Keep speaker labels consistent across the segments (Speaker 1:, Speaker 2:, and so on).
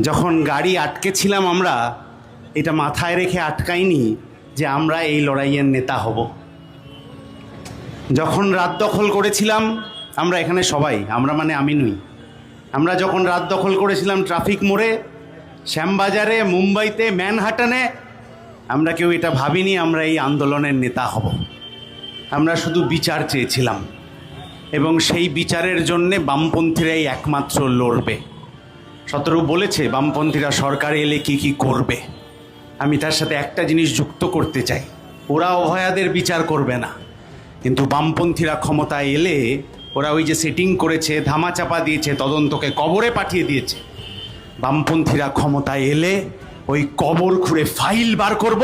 Speaker 1: যখন গাড়ি আটকেছিলাম আমরা এটা মাথায় রেখে আটকাইনি যে আমরা এই লড়াইয়ের নেতা হব। যখন রাত দখল করেছিলাম আমরা এখানে সবাই, আমরা মানে আমি নই, আমরা যখন রাত দখল করেছিলাম ট্রাফিক মোড়ে, শ্যামবাজারে, মুম্বাইতে, ম্যানহাটনে, আমরা কেউ এটা ভাবিনি আমরা এই আন্দোলনের নেতা হব। আমরা শুধু বিচার চেয়েছিলাম এবং সেই বিচারের জন্যে বামপন্থীরাই একমাত্র লড়বে। শতরূ বলেছে বামপন্থীরা সরকারে এলে কি কি করবে। আমি তার সাথে একটা জিনিস যুক্ত করতে চাই, ওরা অভয়াদের বিচার করবে না, কিন্তু বামপন্থীরা ক্ষমতায় এলে ওরা ওই যে সেটিং করেছে, ধামাচাপা দিয়েছে, তদন্তকে কবরে পাঠিয়ে দিয়েছে। বামপন্থীরা ক্ষমতায় এলে ওই কবর খুঁড়ে ফাইল বার করব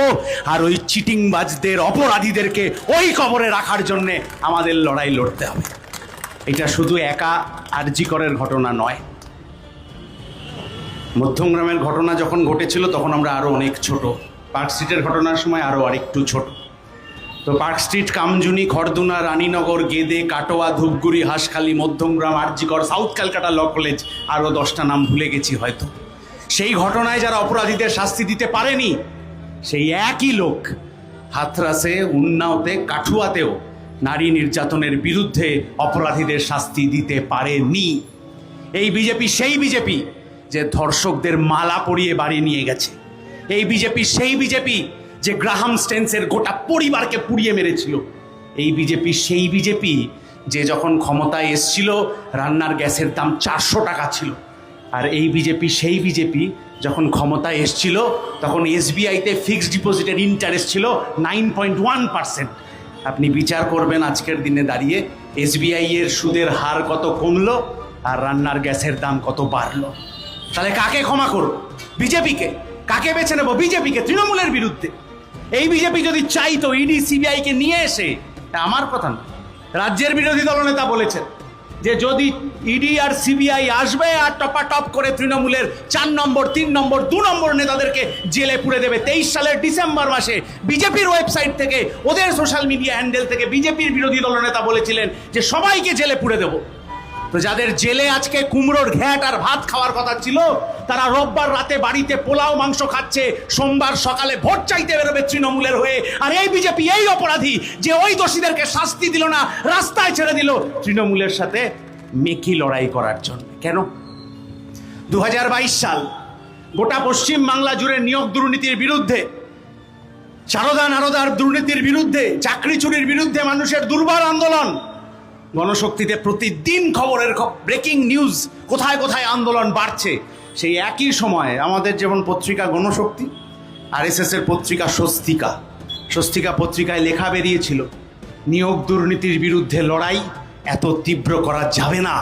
Speaker 1: আর ওই চিটিংবাজদের, অপরাধীদেরকে ওই কবরে রাখার জন্যে আমাদের লড়াই লড়তে হবে। এটা শুধু একা আরজি করের ঘটনা নয়, মধ্যমগ্রামের ঘটনা যখন ঘটেছিল তখন আমরা আরও অনেক ছোট, পার্ক স্ট্রিটের ঘটনার সময় আরও আরেকটু ছোট। তো পার্ক স্ট্রিট, কামজুনি, খড়দুনা, Raninagar, Gede, Katwa, Dhupguri, Hanskhali, Madhyamgram, RG Kar, South Calcutta Law College, আরও 10টা নাম ভুলে গেছি হয়তো। সেই ঘটনায় যারা অপরাধীদের শাস্তি দিতে পারেনি সেই একই লোক হাথরাসে, উন্নাওতে, কাঠুয়াতেও নারী নির্যাতনের বিরুদ্ধে অপরাধীদের শাস্তি দিতে পারেনি। এই বিজেপি সেই বিজেপি যে ধর্ষকদের মালা পরিয়ে বাড়ি নিয়ে গেছে। এই বিজেপি সেই বিজেপি যে গ্রাহাম স্টেন্সের গোটা পরিবারকে পুড়িয়ে মেরেছিল। এই বিজেপি সেই বিজেপি যে যখন ক্ষমতায় এসছিল রান্নার গ্যাসের দাম 400 টাকা ছিল। আর এই বিজেপি সেই বিজেপি যখন ক্ষমতায় এসছিল তখন এসবিআইতে ফিক্সড ডিপোজিটের ইন্টারেস্ট ছিল 9.1%। আপনি বিচার করবেন আজকের দিনে দাঁড়িয়ে এসবিআই এর সুদের হার কত কমলো আর রান্নার গ্যাসের দাম কত বাড়লো। তাহলে কাকে ক্ষমা করব? বিজেপিকে। কাকে বেছে নেব? বিজেপিকে, তৃণমূলের বিরুদ্ধে। এই বিজেপি যদি চাইতো ইডি সিবিআইকে নিয়ে এসে, আমার কথা না, রাজ্যের বিরোধী দলনেতা বলেছেন যে যদি ইডি আর সিবিআই আসবে আর টপাটপ করে তৃণমূলের 4 নম্বর, 3 নম্বর, 2 নম্বর নেতাদেরকে জেলে পুরে দেবে। 23 সালের ডিসেম্বর মাসে বিজেপির ওয়েবসাইট থেকে, ওদের সোশ্যাল মিডিয়া হ্যান্ডেল থেকে বিজেপির বিরোধী দলনেতা বলেছিলেন যে সবাইকে জেলে পুরে দেব। তো যাদের জেলে আজকে কুমড়োর ঘ্যাট আর ভাত খাওয়ার কথা ছিল তারা রোববার রাতে বাড়িতে পোলাও মাংস খাচ্ছে, সোমবার সকালে ভোট চাইতে বেরোবে তৃণমূলের হয়ে। আর এই বিজেপি, এই অপরাধী যে ওই দোষীদেরকে শাস্তি দিল না, রাস্তায় ছেড়ে দিল তৃণমূলের সাথে মেকি লড়াই করার জন্য। কেন? 2022 সাল গোটা পশ্চিম বাংলা জুড়ে নিয়োগ দুর্নীতির বিরুদ্ধে, সারদা নারদার দুর্নীতির বিরুদ্ধে, চাকরি চুরির বিরুদ্ধে মানুষের দুর্বার আন্দোলন। গণশক্তিতে প্রতিদিন খবরের ব্রেকিং নিউজ, কোথায় কোথায় আন্দোলন বাড়ছে। সেই একই সময় আমাদের যেমন পত্রিকা গণশক্তি, আরএসএস এর পত্রিকা স্বস্তিকা, স্বস্তিকা পত্রিকায় লেখা বেরিয়েছিল নিয়োগ দুর্নীতির বিরুদ্ধে লড়াই এত তীব্র করা যাবে না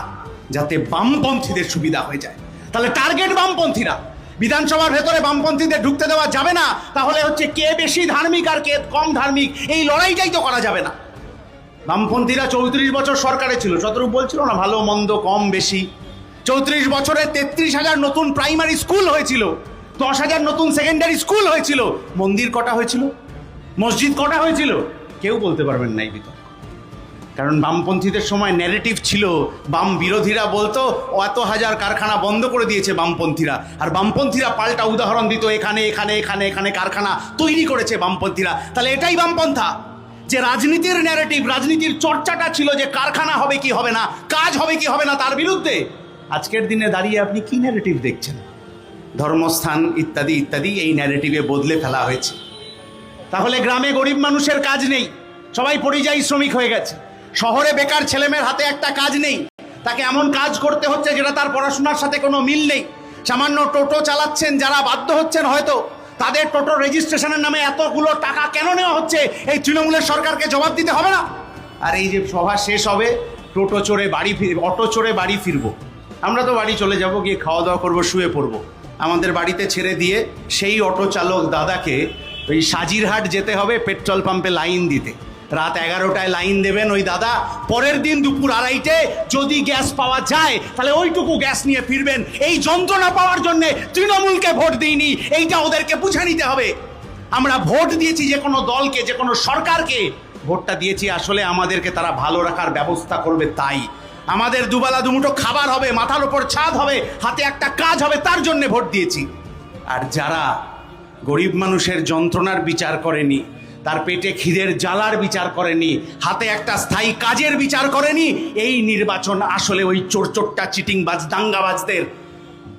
Speaker 1: যাতে বামপন্থীদের সুবিধা হয়ে যায়। তাহলে টার্গেট বামপন্থীরা, বিধানসভার ভেতরে বামপন্থীদের ঢুকতে দেওয়া যাবে না। তাহলে হচ্ছে কে বেশি ধার্মিক আর কে কম ধার্মিক, এই লড়াইটাই তো করা যাবে না। বামপন্থীরা 34 বছর সরকারে ছিল, শতরূপ বলছিল না ভালো মন্দ কম বেশি। 34 বছরে 33,000 নতুন প্রাইমারি স্কুল হয়েছিল, 10,000 নতুন সেকেন্ডারি স্কুল হয়েছিল। মন্দির কটা হয়েছিল? মসজিদ কটা হয়েছিল? কেউ বলতে পারবেন না এই বিতর্ক। কারণ বামপন্থীদের সময় ন্যারেটিভ ছিল, বাম বিরোধীরা বলতো এত হাজার কারখানা বন্ধ করে দিয়েছে বামপন্থীরা, আর বামপন্থীরা পাল্টা উদাহরণ দিত এখানে এখানে এখানে এখানে কারখানা তৈরি করেছে বামপন্থীরা। তাহলে এটাই বামপন্থা, যে রাজনীতির ন্যারেটিভ, রাজনীতির চর্চাটা ছিল যে কারখানা হবে কি হবে না, কাজ হবে কি হবে না তার বিরুদ্ধে। আজকের দিনে দাঁড়িয়ে আপনি কি ন্যারেটিভ দেখছেন? ধর্মস্থান ইত্যাদি ইত্যাদি এই ন্যারেটিভে বদলে ফেলা হয়েছে। তাহলে গ্রামে গরিব মানুষের কাজ নেই, সবাই পরিযায়ী শ্রমিক হয়ে গেছে। শহরে বেকার ছেলেমেয়ের হাতে একটা কাজ নেই, তাকে এমন কাজ করতে হচ্ছে যেটা তার পড়াশোনার সাথে কোনো মিল নেই। সামান্য টোটো চালাচ্ছেন যারা, বাধ্য হচ্ছেন হয়তো, তাদের টোটো রেজিস্ট্রেশনের নামে এতগুলো টাকা কেন নেওয়া হচ্ছে? এই তৃণমূলের সরকারকে জবাব দিতে হবে না? আর এই যে সভা শেষ হবে, টোটো চড়ে বাড়ি ফিরব, অটো চড়ে বাড়ি ফিরবো। আমরা তো বাড়ি চলে যাব, গিয়ে খাওয়া দাওয়া করবো, শুয়ে পড়বো। আমাদের বাড়িতে ছেড়ে দিয়ে সেই অটো চালক দাদাকে ওই সাজিরহাট যেতে হবে পেট্রোল পাম্পে লাইন দিতে। রাত 11টায় লাইন দেবেন ওই দাদা, পরের দিন দুপুর 2:30 যদি গ্যাস পাওয়া যায় তাহলে ওইটুকু গ্যাস নিয়ে ফিরবেন। এই যন্ত্রণা পাওয়ার জন্যে তৃণমূলকে ভোট দিইনি, এইটা ওদেরকে বুঝে নিতে হবে। আমরা ভোট দিয়েছি যে কোনো দলকে, যে কোনো সরকারকে, ভোটটা দিয়েছি আসলে আমাদেরকে তারা ভালো রাখার ব্যবস্থা করবে তাই। আমাদের দুবেলা দুমুঠো খাবার হবে, মাথার উপর ছাদ হবে, হাতে একটা কাজ হবে, তার জন্য ভোট দিয়েছি। আর যারা গরিব মানুষের যন্ত্রণার বিচার করেনি, তার পেটে খিদের জ্বালার বিচার করেনি, হাতে একটা স্থায়ী কাজের বিচার করেনি, এই নির্বাচন আসলে ওই চোরচোট্টা চিটিংবাজ দাঙ্গাবাজদের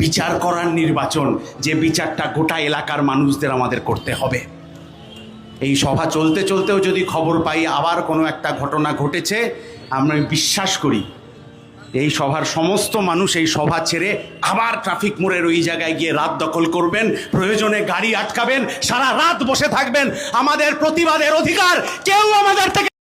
Speaker 1: বিচার করার নির্বাচন, যে বিচারটা গোটা এলাকার মানুষদের আমাদের করতে হবে। এই সভা চলতে চলতেও যদি খবর পাই আবার কোনো একটা ঘটনা ঘটেছে, আমরা বিশ্বাস করি এই সভার সমস্ত মানুষ এই সভা ছেড়ে আবার ট্রাফিক মোড়ের ওই জায়গায় গিয়ে রাত দখল করবেন, প্রয়োজনে গাড়ি আটকাবেন, সারা রাত বসে থাকবেন। আমাদের প্রতিবাদের অধিকার কেউ আমাদের থেকে